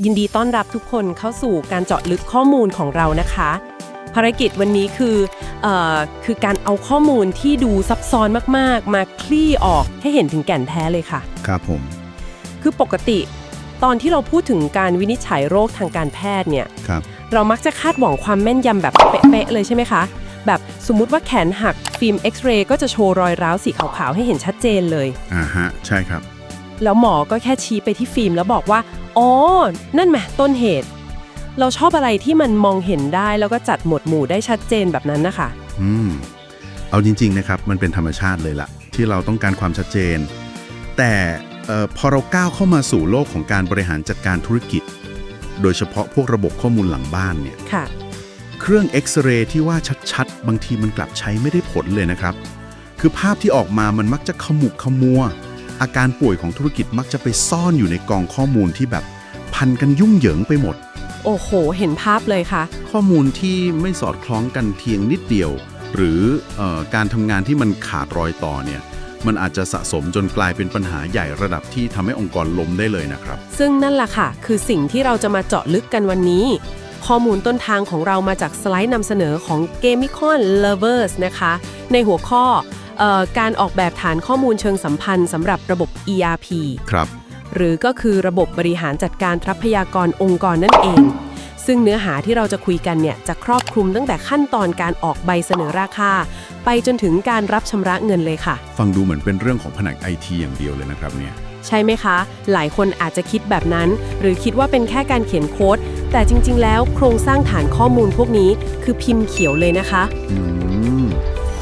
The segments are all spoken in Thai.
ยินดีต้อนรับทุกคนเข้าสู่การเจาะลึกข้อมูลของเรานะคะภารกิจวันนี้คือการเอาข้อมูลที่ดูซับซ้อนมากๆมาคลี่ออกให้เห็นถึงแก่นแท้เลยค่ะครับผมคือปกติตอนที่เราพูดถึงการวินิจฉัยโรคทางการแพทย์เนี่ยเรามักจะคาดหวังความแม่นยำแบบเป๊ะๆเลยใช่ไหมคะแบบสมมุติว่าแขนหักฟิล์มเอ็กซเรย์ก็จะโชว์รอยร้าวสีขาวๆให้เห็นชัดเจนเลยฮะใช่ครับแล้วหมอก็แค่ชี้ไปที่ฟิล์มแล้วบอกว่าอ๋อนั่นแหมต้นเหตุเราชอบอะไรที่มันมองเห็นได้แล้วก็จัดหมวดหมู่ได้ชัดเจนแบบนั้นนะคะเอาจริงๆนะครับมันเป็นธรรมชาติเลยล่ะที่เราต้องการความชัดเจนแต่พอเราก้าวเข้ามาสู่โลกของการบริหารจัดการธุรกิจโดยเฉพาะพวกระบบข้อมูลหลังบ้านเนี่ยเครื่องเอ็กซเรย์ที่ว่าชัดๆบางทีมันกลับใช้ไม่ได้ผลเลยนะครับคือภาพที่ออกมามันมักจะขมุกขมัวอาการป่วยของธุรกิจมักจะไปซ่อนอยู่ในกองข้อมูลที่แบบพันกันยุ่งเหยิงไปหมดโอ้โหเห็นภาพเลยค่ะข้อมูลที่ไม่สอดคล้องกันเพียงนิดเดียวหรือการทำงานที่มันขาดรอยต่อเนี่ยมันอาจจะสะสมจนกลายเป็นปัญหาใหญ่ระดับที่ทำให้องค์กรล้มได้เลยนะครับซึ่งนั่นแหละค่ะคือสิ่งที่เราจะมาเจาะลึกกันวันนี้ข้อมูลต้นทางของเรามาจากสไลด์นำเสนอของ Gamicon Lovers นะคะในหัวข้อการออกแบบฐานข้อมูลเชิงสัมพันธ์สำหรับระบบ ERP ครับหรือก็คือระบบบริหารจัดการทรัพยากรองค์กรนั่นเองซึ่งเนื้อหาที่เราจะคุยกันเนี่ยจะครอบคลุมตั้งแต่ขั้นตอนการออกใบเสนอราคาไปจนถึงการรับชำระเงินเลยค่ะฟังดูเหมือนเป็นเรื่องของแผนก IT อย่างเดียวเลยนะครับเนี่ยใช่ไหมคะหลายคนอาจจะคิดแบบนั้นหรือคิดว่าเป็นแค่การเขียนโค้ดแต่จริงๆแล้วโครงสร้างฐานข้อมูลพวกนี้คือพิมพ์เขียวเลยนะคะ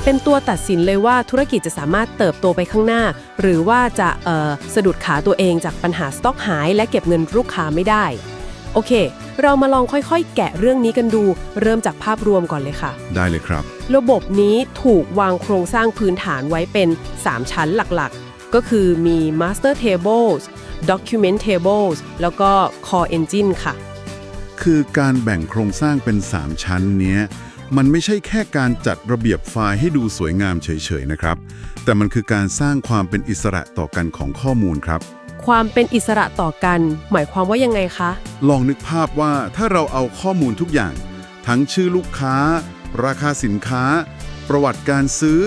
เป็นตัวตัดสินเลยว่าธุรกิจจะสามารถเติบโตไปข้างหน้าหรือว่าจะสะดุดขาตัวเองจากปัญหาสต็อกหายและเก็บเงินลูกค้าไม่ได้โอเคเรามาลองค่อยๆแกะเรื่องนี้กันดูเริ่มจากภาพรวมก่อนเลยค่ะได้เลยครับระบบนี้ถูกวางโครงสร้างพื้นฐานไว้เป็น3ชั้นหลักๆก็คือมี Master Tables Document Tables แล้วก็ Core Engine ค่ะคือการแบ่งโครงสร้างเป็น3ชั้นเนี้ยมันไม่ใช่แค่การจัดระเบียบไฟล์ให้ดูสวยงามเฉยๆนะครับแต่มันคือการสร้างความเป็นอิสระต่อกันของข้อมูลครับความเป็นอิสระต่อกันหมายความว่ายังไงคะลองนึกภาพว่าถ้าเราเอาข้อมูลทุกอย่างทั้งชื่อลูกค้าราคาสินค้าประวัติการซื้อ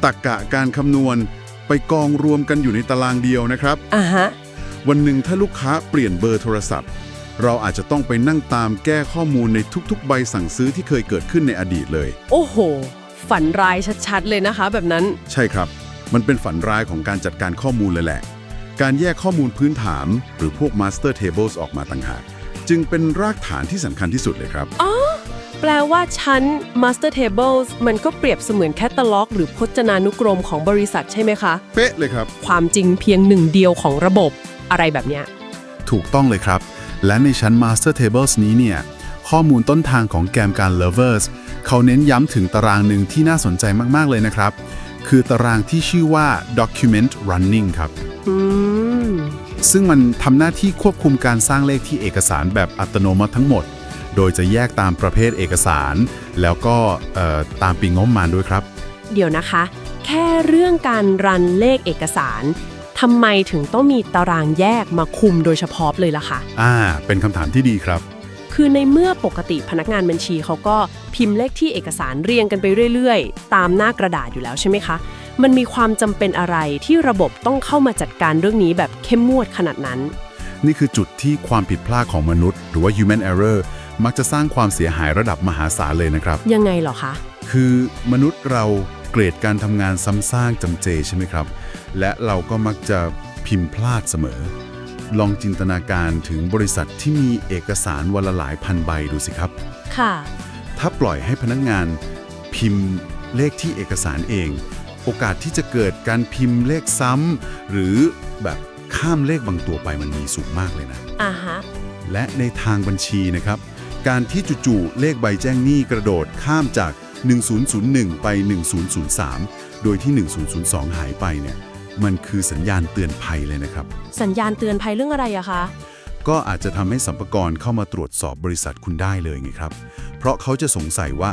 ตรรกะการคำนวณไปกองรวมกันอยู่ในตารางเดียวนะครับวันหนึ่งถ้าลูกค้าเปลี่ยนเบอร์โทรศัพท์เราอาจจะต้องไปนั่งตามแก้ข้อมูลในทุกๆใบสั่งซื้อที่เคยเกิดขึ้นในอดีตเลยโอ้โหฝันร้ายชัดๆเลยนะคะแบบนั้นใช่ครับมันเป็นฝันร้ายของการจัดการข้อมูลเลยแหละการแยกข้อมูลพื้นฐานหรือพวก Master Tables ออกมาต่างหากจึงเป็นรากฐานที่สำคัญที่สุดเลยครับอ๋อแปลว่าชั้น Master Tables มันก็เปรียบเสมือนแคตตาล็อกหรือพจนานุกรมของบริษัทใช่ไหมคะเป๊ะเลยครับความจริงเพียงหนึ่งเดียวของระบบอะไรแบบเนี้ยถูกต้องเลยครับและในชั้น Master Tables นี้เนี่ยข้อมูลต้นทางของแกมการ Lovers เขาเน้นย้ำถึงตารางหนึ่งที่น่าสนใจมากๆเลยนะครับคือตารางที่ชื่อว่า Document Running ครับซึ่งมันทำหน้าที่ควบคุมการสร้างเลขที่เอกสารแบบอัตโนมัติทั้งหมดโดยจะแยกตามประเภทเอกสารแล้วก็ตามปีงบประมาณด้วยครับเดี๋ยวนะคะแค่เรื่องการรันเลขเอกสารทำไมถึงต้องมีตารางแยกมาคุมโดยเฉพาะเลยล่ะคะเป็นคำถามที่ดีครับคือในเมื่อปกติพนักงานบัญชีเขาก็พิมพ์เลขที่เอกสารเรียงกันไปเรื่อยๆตามหน้ากระดาษอยู่แล้วใช่ไหมคะมันมีความจำเป็นอะไรที่ระบบต้องเข้ามาจัดการเรื่องนี้แบบเข้มงวดขนาดนั้นนี่คือจุดที่ความผิดพลาดของมนุษย์หรือว่า human error มักจะสร้างความเสียหายระดับมหาศาลเลยนะครับยังไงเหรอคะคือมนุษย์เราเกลียดการทำงานซ้ำซากจำเจใช่ไหมครับและเราก็มักจะพิมพ์พลาดเสมอลองจินตนาการถึงบริษัทที่มีเอกสารวันละหลายพันใบดูสิครับค่ะถ้าปล่อยให้พนักงานพิมพ์เลขที่เอกสารเองโอกาสที่จะเกิดการพิมพ์เลขซ้ำหรือแบบข้ามเลขบางตัวไปมันมีสูงมากเลยนะและในทางบัญชีนะครับการที่จู่ๆเลขใบแจ้งหนี้กระโดดข้ามจาก1001ไป1003โดยที่1002หายไปเนี่ยมันคือสัญญาณเตือนภัยเลยนะครับสัญญาณเตือนภัยเรื่องอะไรอะคะก็อาจจะทำให้สรรพากรเข้ามาตรวจสอบบริษัทคุณได้เลยไงครับเพราะเขาจะสงสัยว่า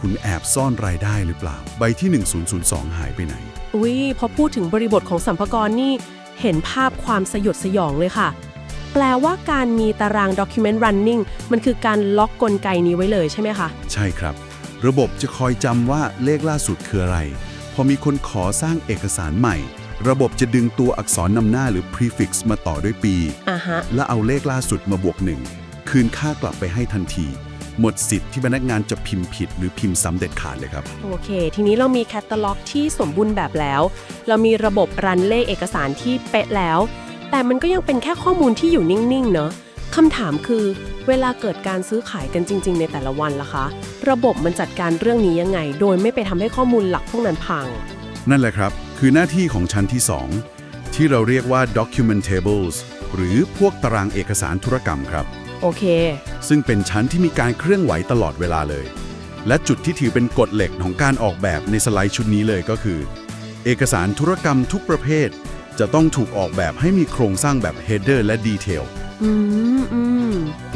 คุณแอบซ่อนรายได้หรือเปล่าใบที่1002หายไปไหนพอพูดถึงบริบทของสรรพากรนี่เห็นภาพความสยดสยองเลยค่ะ แปลว่าการมีตาราง document running มันคือการล็อกกลไกนี้ไว้เลยใช่ไหมคะ ใช่ครับ ระบบจะคอยจำว่าเลขล่าสุดคืออะไร พอมีคนขอสร้างเอกสารใหม่ ระบบจะดึงตัวอักษรนำหน้าหรือ prefix มาต่อด้วยปี ฮะ และเอาเลขล่าสุดมาบวก1คืนค่ากลับไปให้ทันที หมดสิทธิ์ที่พนักงานจะพิมพ์ผิดหรือพิมพ์ซ้ำเด็ดขาดเลยครับ โอเค ทีนี้เรามีแคตตาล็อกที่สมบูรณ์แบบแล้ว เรามีระบบรันเลขเอกสารที่เป๊ะแล้ว แต่มันก็ยังเป็นแค่ข้อมูลที่อยู่นิ่งๆเนาะคำถามคือเวลาเกิดการซื้อขายกันจริงๆในแต่ละวันล่ะคะระบบมันจัดการเรื่องนี้ยังไง โดยไม่ไปทำให้ข้อมูลหลักพวกนั้นพัง นั่นแหละครับ คือหน้าที่ของชั้นที่ 2 ที่เราเรียกว่า document tables หรือพวกตารางเอกสารธุรกรรมครับ โอเค ซึ่งเป็นชั้นที่มีการเคลื่อนไหวตลอดเวลาเลย และจุดที่ถือเป็นกฎเหล็กของการออกแบบในสไลด์ชุดนี้เลยก็คือ เอกสารธุรกรรมทุกประเภท จะต้องถูกออกแบบให้มีโครงสร้างแบบ header และ detail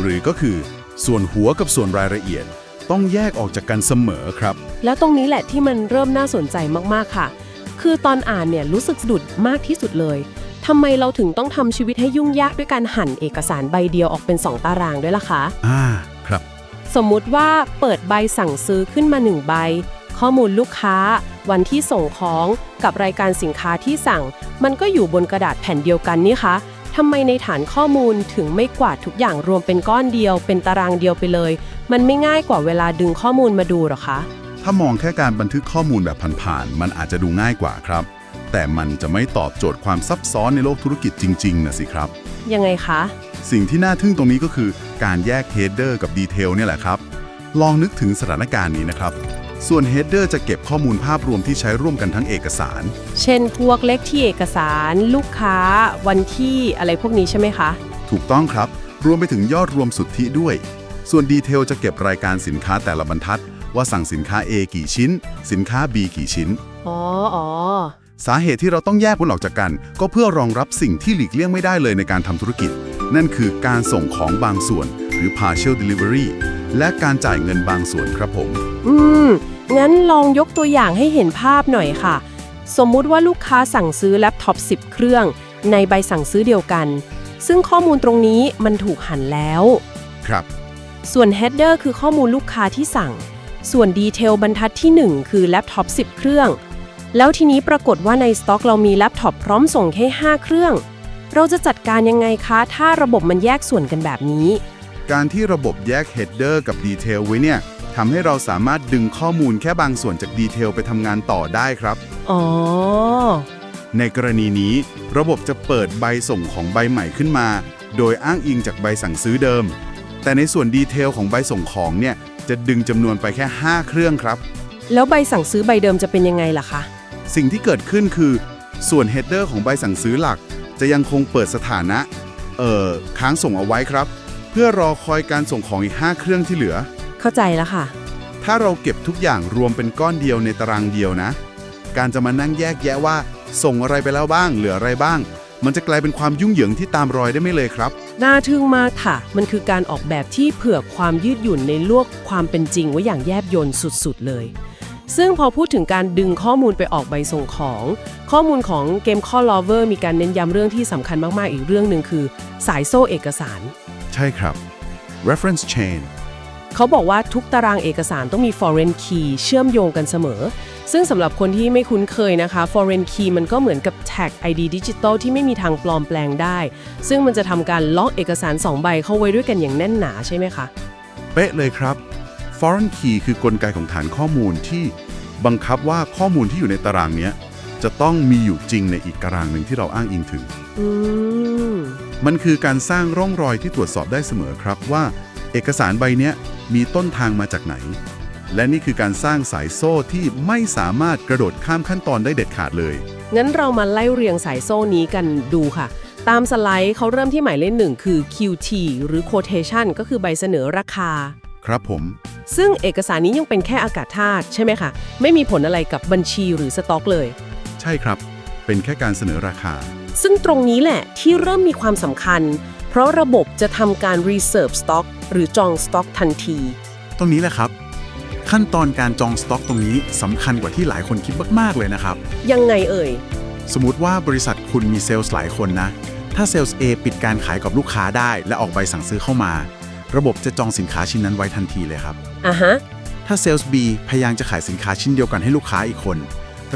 หรือก็คือส่วนหัวกับส่วนรายละเอียด ต้องแยกออกจากกันเสมอครับ แล้วตรงนี้แหละที่มันเริ่มน่าสนใจมากๆค่ะ คือตอนอ่านเนี่ยรู้สึกสะดุดมากที่สุดเลยทำไมเราถึงต้องทำชีวิตให้ยุ่งยากด้วยการหั่นเอกสารใบเดียวออกเป็น2ตารางด้วยล่ะคะ ครับ สมมุติว่าเปิดใบสั่งซื้อขึ้นมา1ใบ ข้อมูลลูกค้า วันที่ส่งของกับรายการสินค้าที่สั่ง มันก็อยู่บนกระดาษแผ่นเดียวกันนี่คะทำไมในฐานข้อมูลถึงไม่กวาดทุกอย่างรวมเป็นก้อนเดียวเป็นตารางเดียวไปเลย มันไม่ง่ายกว่าเวลาดึงข้อมูลมาดูหรอคะ ถ้ามองแค่การบันทึกข้อมูลแบบผ่านๆ มันอาจจะดูง่ายกว่าครับ แต่มันจะไม่ตอบโจทย์ความซับซ้อนในโลกธุรกิจจริงๆนะสิครับ ยังไงคะ สิ่งที่น่าทึ่งตรงนี้ก็คือการแยก header กับ detail เนี่ยแหละครับ ลองนึกถึงสถานการณ์นี้นะครับ ส่วน header จะเก็บข้อมูลภาพรวมที่ใช้ร่วมกันทั้งเอกสาร เช่นพวกเลขที่เอกสาร ลูกค้า วันที่อะไรพวกนี้ใช่ไหมคะ ถูกต้องครับ รวมไปถึงยอดรวมสุทธิด้วย ส่วน detail จะเก็บรายการสินค้าแต่ละบรรทัด ว่าสั่งสินค้า A กี่ชิ้น สินค้า B กี่ชิ้น อ๋อ สาเหตุที่เราต้องแยกมันออกจากกัน ก็เพื่อรองรับสิ่งที่หลีกเลี่ยงไม่ได้เลยในการทำธุรกิจ นั่นคือการส่งของบางส่วนหรือ partial delivery และการจ่ายเงินบางส่วนครับผม งั้นลองยกตัวอย่างให้เห็นภาพหน่อยค่ะ สมมุติว่าลูกค้าสั่งซื้อแล็ปท็อป10 เครื่อง ในใบสั่งซื้อเดียวกัน ซึ่งข้อมูลตรงนี้มันถูกหั่นแล้ว ครับ ส่วน header คือข้อมูลลูกค้าที่สั่ง ส่วนดีเทลบรรทัดที่ 1 คือแล็ปท็อป10 เครื่อง แล้วทีนี้ปรากฏว่าในสต็อกเรามีแล็ปท็อปพร้อมส่งแค่5 เครื่อง เราจะจัดการยังไงคะถ้าระบบมันแยกส่วนกันแบบนี้ การที่ระบบแยก header กับ detail ไว้เนี่ยทำให้เราสามารถดึงข้อมูลแค่บางส่วนจาก detail ไปทำงานต่อได้ครับ อ๋อ ในกรณีนี้ระบบจะเปิดใบส่งของใบใหม่ขึ้นมา โดยอ้างอิงจากใบสั่งซื้อเดิม แต่ในส่วนดีเทลของใบส่งของเนี่ยจะดึงจำนวนไปแค่5 เครื่องครับ แล้วใบสั่งซื้อใบเดิมจะเป็นยังไงล่ะคะ สิ่งที่เกิดขึ้นคือส่วน header ของใบสั่งซื้อหลัก จะยังคงเปิดสถานะค้างส่งเอาไว้ครับ เพื่อรอคอยการส่งของอีก5 เครื่องที่เหลือ เข้าใจแล้วค่ะ ถ้าเราเก็บทุกอย่างรวมเป็นก้อนเดียวในตารางเดียวนะ การจะมานั่งแยกแยะว่าส่งอะไรไปแล้วบ้างเหลืออะไรบ้าง มันจะกลายเป็นความยุ่งเหยิงที่ตามรอยได้ไม่เลยครับ น่าทึ่งมากค่ะ มันคือการออกแบบที่เผื่อความยืดหยุ่นในโลกความเป็นจริงไว้อย่างแยบยลสุดๆเลย ซึ่งพอพูดถึงการดึงข้อมูลไปออกใบส่งของ ข้อมูลของ Game Call Lover มีการเน้นย้ำเรื่องที่สำคัญมากๆอีกเรื่องหนึ่งคือสายโซ่เอกสาร ใช่ครับ reference chain เขาบอกว่าทุกตารางเอกสารต้องมี foreign key เชื่อมโยงกันเสมอ ซึ่งสำหรับคนที่ไม่คุ้นเคยนะคะ foreign key มันก็เหมือนกับ tag ID ดิจิตอลที่ไม่มีทางปลอมแปลงได้ ซึ่งมันจะทำการล็อกเอกสาร2 ใบเข้าไว้ด้วยกันอย่างแน่นหนาใช่ไหมคะ เป๊ะเลยครับ foreign key คือกลไกของฐานข้อมูลที่บังคับว่าข้อมูลที่อยู่ในตารางเนี้ยจะต้องมีอยู่จริงในอีกตารางหนึ่งที่เราอ้างอิงถึง มันคือการสร้างร่องรอยที่ตรวจสอบได้เสมอครับว่าเอกสารใบเนี้ยมีต้นทางมาจากไหน และนี่คือการสร้างสายโซ่ที่ไม่สามารถกระโดดข้ามขั้นตอนได้เด็ดขาดเลย งั้นเรามาไล่เรียงสายโซ่นี้กันดูค่ะ ตามสไลด์เขาเริ่มที่หมายเลข1คือ QT หรือ quotation ก็คือใบเสนอราคา ครับผม ซึ่งเอกสารนี้ยังเป็นแค่อากาศธาตุใช่ไหมคะ ไม่มีผลอะไรกับบัญชีหรือสต็อกเลย ใช่ครับ เป็นแค่การเสนอราคา ซึ่งตรงนี้แหละที่เริ่มมีความสำคัญ เพราะระบบจะทำการ reserve stock หรือจองสต็อกทันที ตรงนี้แหละครับ ขั้นตอนการจองสต็อกตรงนี้สำคัญกว่าที่หลายคนคิดมากๆเลยนะครับ ยังไงเอ่ย สมมุติว่าบริษัทคุณมีเซลล์หลายคนนะ ถ้า ถ้าเซลล์ A ปิดการขายกับลูกค้าได้และออกใบสั่งซื้อเข้ามา ระบบจะจองสินค้าชิ้นนั้นไว้ทันทีเลยครับ อ่ะฮะ ถ้าเซลล์ B พยายามจะขายสินค้าชิ้นเดียวกันให้ลูกค้าอีกคน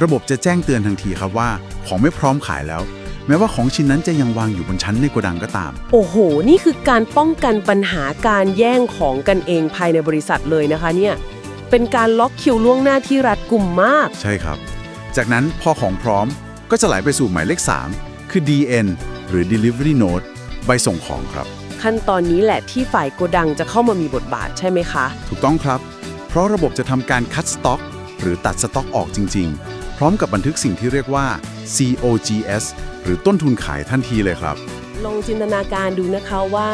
ระบบจะแจ้งเตือนทันทีครับว่าของไม่พร้อมขายแล้ว แม้ว่าของชิ้นนั้นจะยังวางอยู่บนชั้นในโกดังก็ตาม โอ้โห นี่คือการป้องกันปัญหาการแย่งของกันเองภายในบริษัทเลยนะคะเนี่ยเป็นการล็อกคิวล่วงหน้าที่รัดกุมมาก ใช่ครับ จากนั้นพอของพร้อมก็จะไหลไปสู่หมายเลข 3 คือ DN หรือ Delivery Note ใบส่งของครับ ขั้นตอนนี้แหละที่ฝ่ายโกดังจะเข้ามามีบทบาทใช่ไหมคะ ถูกต้องครับ เพราะระบบจะทำการคัดสต็อกหรือตัดสต็อกออกจริงๆ พร้อมกับบันทึกสิ่งที่เรียกว่า COGS หรือต้นทุนขายทันทีเลยครับ ลองจินตนาการดูนะคะว่า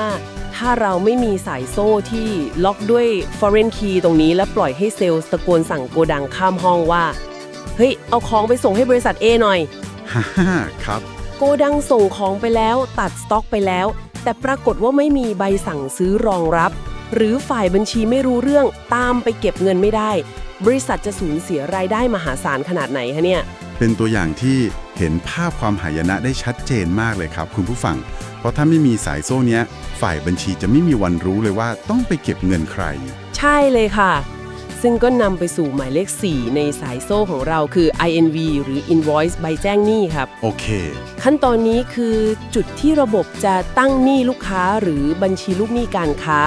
ถ้าเราไม่มีสายโซ่ที่ล็อกด้วย foreign key ตรงนี้แล้วปล่อยให้เซลล์ตะโกนสั่งโกดังข้ามห้องว่า เฮ้ย เอาของไปส่งให้บริษัท A หน่อย ฮ่าครับ โกดังส่งของไปแล้วตัดสต็อกไปแล้ว แต่ปรากฏว่าไม่มีใบสั่งซื้อรองรับ หรือฝ่ายบัญชีไม่รู้เรื่องตามไปเก็บเงินไม่ได้ บริษัทจะสูญเสียรายได้มหาศาลขนาดไหนคะเนี่ย เป็นตัวอย่างที่เห็นภาพความหายนะได้ชัดเจนมากเลยครับคุณผู้ฟัง เพราะถ้าไม่มีสายโซ่เนี้ยฝ่ายบัญชีจะไม่มีวันรู้เลยว่าต้องไปเก็บเงินใคร ใช่เลยค่ะ ซึ่งก็นำไปสู่หมายเลข 4 ในสายโซ่ของเราคือ INV หรือ Invoice ใบแจ้งหนี้ครับ โอเค ขั้นตอนนี้คือจุดที่ระบบจะตั้งหนี้ลูกค้าหรือบัญชีลูกหนี้การค้า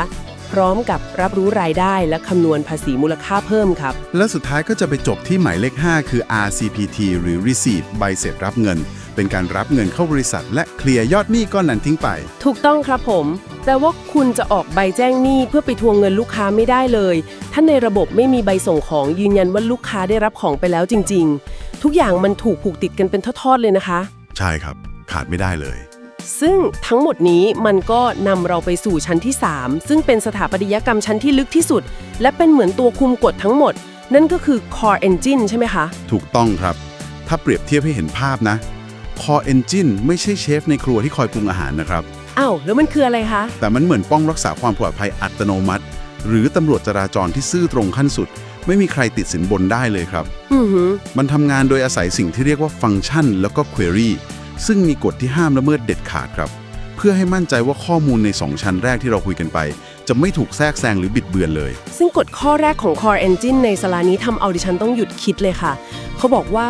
พร้อมกับรับรู้รายได้และคำนวณภาษีมูลค่าเพิ่มครับ แล้วสุดท้ายก็จะไปจบที่หมายเลข 5 คือ RCPT หรือ Receipt ใบเสร็จรับเงิน เป็นการรับเงินเข้าบริษัทและเคลียร์ยอดหนี้ก้อนนั้นทิ้งไป ถูกต้องครับผมแต่ว่าคุณจะออกใบแจ้งหนี้เพื่อไปทวงเงินลูกค้าไม่ได้เลย ถ้าในระบบไม่มีใบส่งของยืนยันว่าลูกค้าได้รับของไปแล้วจริงๆ ทุกอย่างมันถูกผูกติดกันเป็นทอดๆเลยนะคะ ใช่ครับ ขาดไม่ได้เลย ซึ่งทั้งหมดนี้มันก็นำเราไปสู่ชั้นที่ 3 ซึ่งเป็นสถาปัตยกรรมชั้นที่ลึกที่สุด และเป็นเหมือนตัวคุมกฎทั้งหมด นั่นก็คือ Core Engine ใช่ไหมคะ ถูกต้องครับ ถ้าเปรียบเทียบให้เห็นภาพนะ Core Engine ไม่ใช่เชฟในครัวที่คอยปรุงอาหารนะครับ อ้าวแล้วมันคืออะไรคะ แต่มันเหมือนป้องรักษาความปลอดภัยอัตโนมัติ หรือตำรวจจราจรที่ซื่อตรงขั้นสุด ไม่มีใครติดสินบนได้เลยครับ อือหือ มันทำงานโดยอาศัยสิ่งที่เรียกว่าฟังก์ชันแล้วก็ Query ซึ่งมีกฎที่ห้ามละเมิดเด็ดขาดครับ เพื่อให้มั่นใจว่าข้อมูลใน 2 ชั้นแรกที่เราคุยกันไป จะไม่ถูกแทรกแซงหรือบิดเบือนเลย ซึ่งกฎข้อแรกของ Core Engine ในสลานี้ทำเอาดิฉันต้องหยุดคิดเลยค่ะ เขาบอกว่า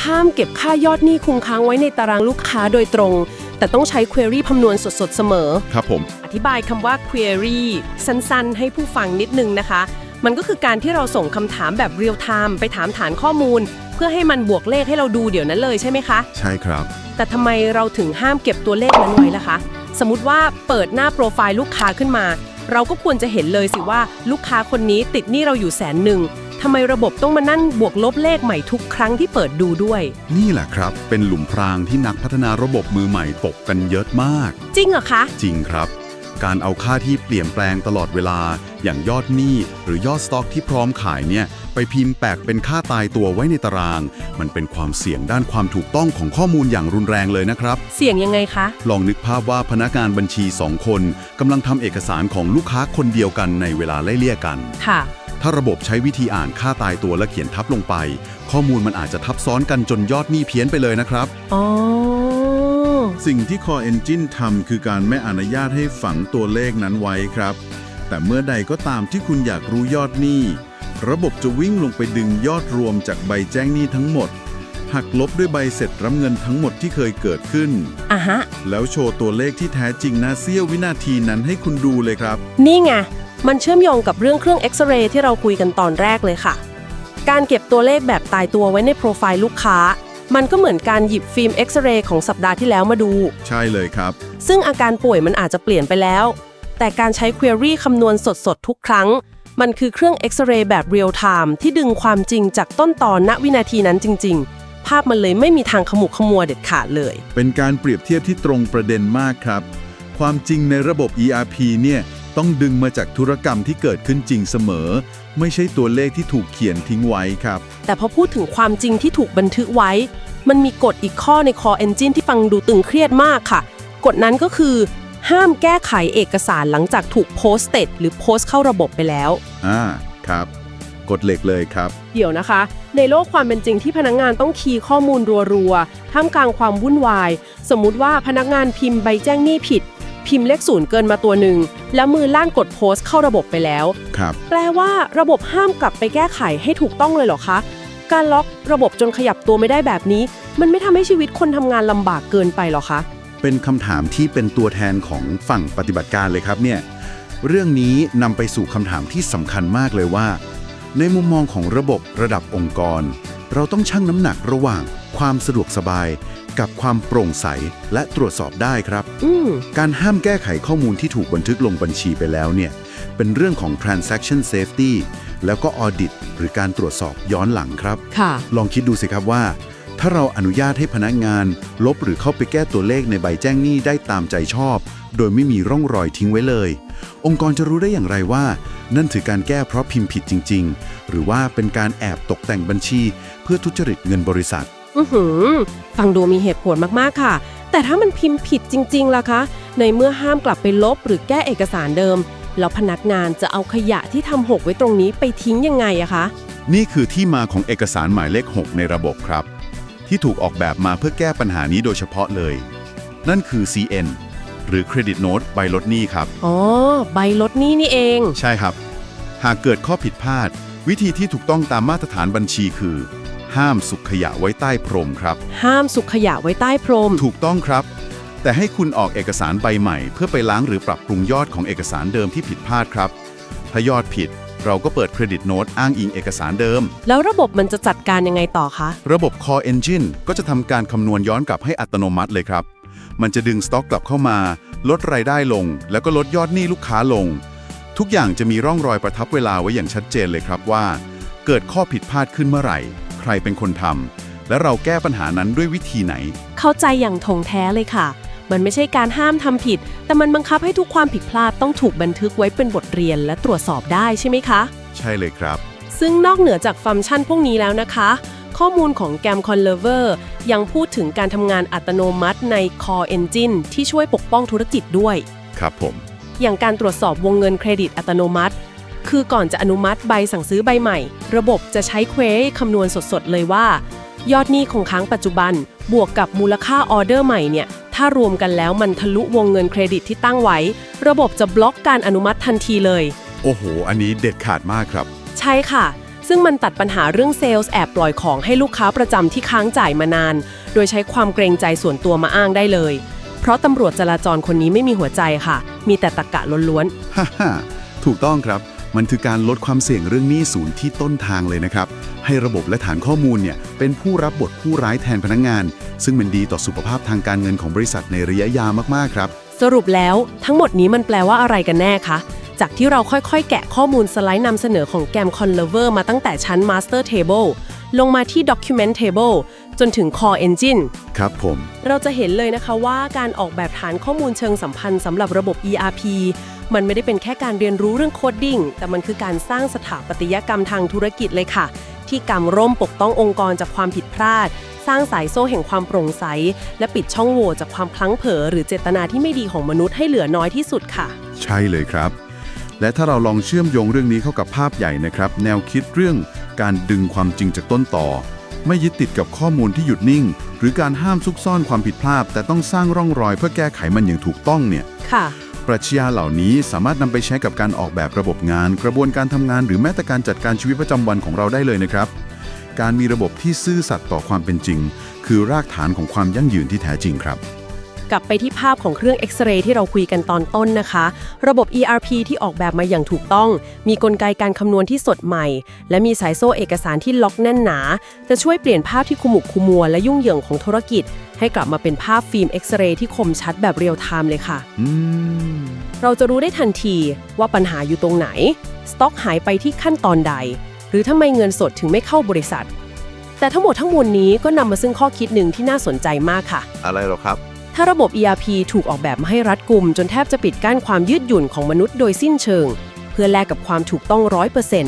ห้ามเก็บค่ายอดหนี้คงค้างไว้ในตารางลูกค้าโดยตรง แต่ต้องใช้ Query คำนวณสดๆเสมอ ครับผม อธิบายคำว่า query สั้นๆ ให้ผู้ฟังนิดนึงนะคะ มันก็คือการที่เราส่งคำถามแบบ real time ไปถามฐานข้อมูล เพื่อให้มันบวกเลขให้เราดูเดี๋ยวนั้นเลยใช่ไหมคะ ใช่ครับ แต่ทำไมเราถึงห้ามเก็บตัวเลขนั้นไว้ล่ะคะ สมมติว่าเปิดหน้าโปรไฟล์ลูกค้าขึ้นมา เราก็ควรจะเห็นเลยสิว่าลูกค้าคนนี้ติดหนี้เราอยู่100,000ทำไมระบบต้องมานั่งบวกลบเลขใหม่ทุกครั้งที่เปิดดูด้วย นี่แหละครับ เป็นหลุมพรางที่นักพัฒนาระบบมือใหม่ตกกันเยอะมาก จริงเหรอคะ จริงครับ การเอาค่าที่เปลี่ยนแปลงตลอดเวลา อย่างยอดหนี้หรือยอดสต็อกที่พร้อมขายเนี่ยไปพิมพ์แปลกเป็นค่าตายตัวไว้ในตาราง มันเป็นความเสี่ยงด้านความถูกต้องของข้อมูลอย่างรุนแรงเลยนะครับ เสี่ยงยังไงคะ ลองนึกภาพว่าพนักงานบัญชี 2 คนกำลังทำเอกสารของลูกค้าคนเดียวกันในเวลาไล่เลี่ยกัน ค่ะ ถ้าระบบใช้วิธีอ่านค่าตายตัวและเขียนทับลงไป ข้อมูลมันอาจจะทับซ้อนกันจนยอดหนี้เพี้ยนไปเลยนะครับ อ๋อ สิ่งที่ Core Engine ทำคือการไม่อนุญาตให้ฝังตัวเลขนั้นไว้ครับ แต่เมื่อใดก็ตามที่คุณอยากรู้ยอดหนี้ ระบบจะวิ่งลงไปดึงยอดรวมจากใบแจ้งหนี้ทั้งหมด หักลบด้วยใบเสร็จรับเงินทั้งหมดที่เคยเกิดขึ้น อ่ะฮะ แล้วโชว์ตัวเลขที่แท้จริงณเสี้ยววินาทีนั้นให้คุณดูเลยครับ นี่ไง มันเชื่อมโยงกับเรื่องเครื่องเอ็กซเรย์ที่เราคุยกันตอนแรกเลยค่ะ การเก็บตัวเลขแบบตายตัวไว้ในโปรไฟล์ลูกค้า มันก็เหมือนการหยิบฟิล์มเอ็กซเรย์ของสัปดาห์ที่แล้วมาดู ใช่เลยครับ ซึ่งอาการป่วยมันอาจจะเปลี่ยนไปแล้ว แต่การใช้ Query คำนวณสดๆทุกครั้ง มันคือเครื่องเอ็กซเรย์แบบเรียลไทม์ที่ดึงความจริงจากต้นตอนณวินาทีนั้นจริงๆ ภาพมันเลยไม่มีทางขมุกขมัวเด็ดขาดเลย เป็นการเปรียบเทียบที่ตรงประเด็นมากครับ ความจริงในระบบ ERP เนี่ยต้องดึงมาจากธุรกรรมที่เกิดขึ้นจริงเสมอ ไม่ใช่ตัวเลขที่ถูกเขียนทิ้งไว้ครับ แต่พอพูดถึงความจริงที่ถูกบันทึกไว้ มันมีกฎอีกข้อใน Core Engine ที่ฟังดูตึงเครียดมากค่ะ กฎนั้นก็คือ ห้ามแก้ไขเอกสารหลังจากถูกโพสต์หรือโพสต์เข้าระบบไปแล้ว ครับ กฎเหล็กเลยครับ เดี๋ยวนะคะ ในโลกความเป็นจริงที่พนักงานต้องคีย์ข้อมูลรัวๆท่ามกลางความวุ่นวาย สมมุติว่าพนักงานพิมพ์ใบแจ้งหนี้ผิด พิมพ์เลข0เกินมาตัวหนึ่งแล้วมือลั่นกดโพสต์เข้าระบบไปแล้ว ครับ แปลว่าระบบห้ามกลับไปแก้ไขให้ถูกต้องเลยเหรอคะ การล็อกระบบจนขยับตัวไม่ได้แบบนี้ มันไม่ทำให้ชีวิตคนทำงานลำบากเกินไปหรอคะ เป็นคำถามที่เป็นตัวแทนของฝั่งปฏิบัติการเลยครับเนี่ย เรื่องนี้นำไปสู่คำถามที่สำคัญมากเลยว่า ในมุมมองของระบบระดับองค์กร เราต้องชั่งน้ำหนักระหว่างความสะดวกสบาย กับความโปร่งใสและตรวจสอบได้ครับ การห้ามแก้ไขข้อมูลที่ถูกบันทึกลงบัญชีไปแล้วเนี่ย เป็นเรื่องของ transaction safety แล้วก็ audit หรือการตรวจสอบย้อนหลังครับ ค่ะ ลองคิดดูสิครับว่า ถ้าเราอนุญาตให้พนักงานลบหรือเข้าไปแก้ตัวเลขในใบแจ้งหนี้ได้ตามใจชอบ โดยไม่มีร่องรอยทิ้งไว้เลย องค์กรจะรู้ได้อย่างไรว่า นั่นถือการแก้เพราะพิมพ์ผิดจริงๆ หรือว่าเป็นการแอบตกแต่งบัญชี เพื่อทุจริตเงินบริษัท ฟังดูมีเหตุผลมากๆค่ะ แต่ถ้ามันพิมพ์ผิดจริงๆล่ะคะ ในเมื่อห้ามกลับไปลบหรือแก้เอกสารเดิม แล้วพนักงานจะเอาขยะที่ทำหกไว้ตรงนี้ไปทิ้งยังไงอะคะ นี่คือที่มาของเอกสารหมายเลข 6 ในระบบครับ ที่ถูกออกแบบมาเพื่อแก้ปัญหานี้โดยเฉพาะเลย นั่นคือ CN หรือ Credit Note ใบลดหนี้ครับ อ๋อ ใบลดหนี้นี่เอง ใช่ครับ หากเกิดข้อผิดพลาด วิธีที่ถูกต้องตามมาตรฐานบัญชีคือ ห้ามสุขขยะไว้ใต้พรมครับ ห้ามสุขขยะไว้ใต้พรม ถูกต้องครับ แต่ให้คุณออกเอกสารใบใหม่ เพื่อไปล้างหรือปรับปรุงยอดของเอกสารเดิมที่ผิดพลาดครับ ถ้ายอดผิด เราก็เปิดเครดิตโน้ตอ้างอิงเอกสารเดิม แล้วระบบมันจะจัดการยังไงต่อคะ ระบบ Core Engine ก็จะทำการคำนวณย้อนกลับให้อัตโนมัติเลยครับ มันจะดึงสต็อกกลับเข้ามา ลดรายได้ลง แล้วก็ลดยอดหนี้ลูกค้าลง ทุกอย่างจะมีร่องรอยประทับเวลาไว้อย่างชัดเจนเลยครับว่า เกิดข้อผิดพลาดขึ้นเมื่อไหร่ ใครเป็นคนทำ และเราแก้ปัญหานั้นด้วยวิธีไหน เข้าใจอย่างถ่องแท้เลยค่ะ มันไม่ใช่การห้ามทำผิด แต่มันบังคับให้ทุกความผิดพลาดต้องถูกบันทึกไว้เป็นบทเรียนและตรวจสอบได้ใช่ไหมคะ ใช่เลยครับ ซึ่งนอกเหนือจากฟังก์ชันพวกนี้แล้วนะคะ ข้อมูลของ Gam Conlever ยังพูดถึงการทำงานอัตโนมัติใน Core Engine ที่ช่วยปกป้องธุรกิจด้วย ครับผม อย่างการตรวจสอบวงเงินเครดิตอัตโนมัติ คือก่อนจะอนุมัติใบสั่งซื้อใบใหม่ ระบบจะใช้เควรีคำนวณสดๆเลยว่า ยอดหนี้คงค้างปัจจุบัน บวกกับมูลค่าออเดอร์ใหม่เนี่ย ถ้ารวมกันแล้วมันทะลุวงเงินเครดิตที่ตั้งไว้ ระบบจะบล็อกการอนุมัติทันทีเลย โอ้โห อันนี้เด็ดขาดมากครับ ใช่ค่ะ ซึ่งมันตัดปัญหาเรื่องเซลล์แอบปล่อยของให้ลูกค้าประจำที่ค้างจ่ายมานาน โดยใช้ความเกรงใจส่วนตัวมาอ้างได้เลย เพราะตำรวจจราจรคนนี้ไม่มีหัวใจค่ะ มีแต่ตรรกะล้วน ฮ่าฮ่าถูกต้องครับ มันคือการลดความเสี่ยงเรื่องหนี้ศูนย์ที่ต้นทางเลยนะครับ ให้ระบบและฐานข้อมูลเนี่ยเป็นผู้รับบทผู้ร้ายแทนพนักงาน ซึ่งมันดีต่อสุขภาพทางการเงินของบริษัทในระยะยาวมากๆครับ ๆ สรุปแล้วทั้งหมดนี้มันแปลว่าอะไรกันแน่คะ จากที่เราค่อยๆ แกะข้อมูลสไลด์นำเสนอของ Gam Conlever มาตั้งแต่ชั้น Master Table ลงมาที่ Document Table จนถึง Core Engine ครับผม เราจะเห็นเลยนะคะว่าการออกแบบฐานข้อมูลเชิงสัมพันธ์สำหรับระบบ ERP มันไม่ได้เป็นแค่การเรียนรู้เรื่องโคดดิ้งแต่มันคือการสร้างสถาปัตยกรรมทางธุรกิจเลยค่ะ ที่กำร่มปกป้ององค์กรจากความผิดพลาด สร้างสายโซ่แห่งความโปร่งใส และปิดช่องโหว่จากความพลั้งเผลอหรือเจตนาที่ไม่ดีของมนุษย์ให้เหลือน้อยที่สุดค่ะ ใช่เลยครับ และถ้าเราลองเชื่อมโยงเรื่องนี้เข้ากับภาพใหญ่นะครับ แนวคิดเรื่องการดึงความจริงจากต้นต่อ ไม่ยึดติดกับข้อมูลที่หยุดนิ่ง หรือการห้ามซุกซ่อนความผิดพลาด แต่ต้องสร้างร่องรอยเพื่อแก้ไขมันอย่างถูกต้องเนี่ย ค่ะ ปรัชญาเหล่านี้สามารถนำไปใช้กับการออกแบบระบบงาน กระบวนการทำงานหรือแม้แต่การจัดการชีวิตประจำวันของเราได้เลยนะครับ การมีระบบที่ซื่อสัตย์ต่อความเป็นจริง คือรากฐานของความยั่งยืนที่แท้จริงครับ กลับไปที่ภาพของเครื่องเอ็กซเรย์ที่เราคุยกันตอนต้นนะคะ ระบบ ERP ที่ออกแบบมาอย่างถูกต้อง มีกลไกการคำนวณที่สดใหม่ และมีสายโซ่เอกสารที่ล็อกแน่นหนา จะช่วยเปลี่ยนภาพที่ขมุกขมัวและยุ่งเหยิงของธุรกิจ ให้กลับมาเป็นภาพฟิล์มเอ็กซเรย์ที่คมชัดแบบเรียลไทม์เลยค่ะ เราจะรู้ได้ทันทีว่าปัญหาอยู่ตรงไหน สต็อกหายไปที่ขั้นตอนใด หรือทำไมเงินสดถึงไม่เข้าบริษัท แต่ทั้งหมดทั้งมวลนี้ก็นำมาซึ่งข้อคิดหนึ่งที่น่าสนใจมากค่ะ อะไรหรอครับ ถ้าระบบ ERP ถูกออกแบบมาให้รัดกุมจนแทบจะปิดกั้นความยืดหยุ่นของมนุษย์โดยสิ้นเชิง เพื่อแลกกับความถูกต้อง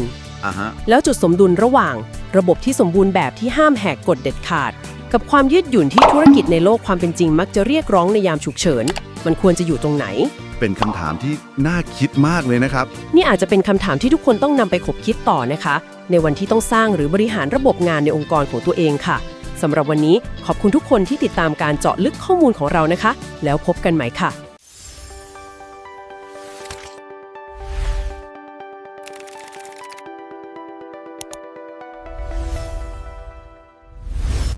100% แล้วจุดสมดุลระหว่างระบบที่สมบูรณ์แบบที่ห้ามแหกกฎเด็ดขาด กับความยืดหยุ่นที่ธุรกิจในโลกความเป็นจริงมักจะเรียกร้องในยามฉุกเฉิน มันควรจะอยู่ตรงไหน เป็นคำถามที่น่าคิดมากเลยนะครับ นี่อาจจะเป็นคำถามที่ทุกคนต้องนำไปขบคิดต่อนะคะ ในวันที่ต้องสร้างหรือบริหารระบบงานในองค์กรของตัวเองค่ะสำหรับวันนี้ขอบคุณทุกคนที่ติดตามการเจาะลึกข้อมูลของเรานะคะแล้วพบกันใหม่ค่ะ